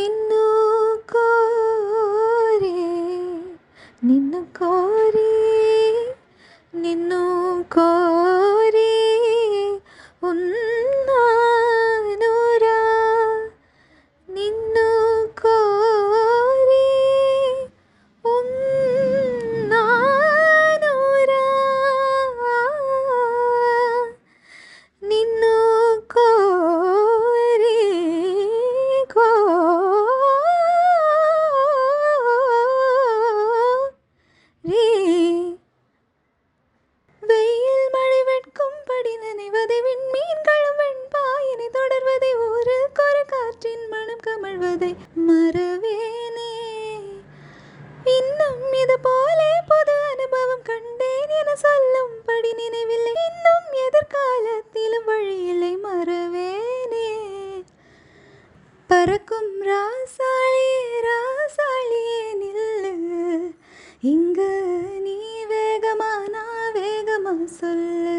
ನಿನ್ನು ಕೋರಿ ನಿನ್ನು ಕೋರಿ ನಿನ್ನು ಕೋರಿ ಉನ್ನಾನುರ ನಿನ್ನು ಕೋರಿ ಉನ್ನಾನುರ ನಿನ್ನು கோரி வெயில் மழை வெட்கும்படி நினைவதை விண்மீன்களும் வெண்பாயினை தொடர்வதை ஊருக்கொரு காற்றின் மனம் கமழ்வதை மறவேனே. இன்னும் இது போலே புது அனுபவம் கண்டேன் என சொல்லும்படி நினைவில்லை. இன்னும் எதிர்காலத்திலும் வழியில்லை மறவேனே. பறக்கும் ராசாளியே ராசாளியே நில்லு, இங்கு நீ வேகமா நான் வேகமா சொல்லு.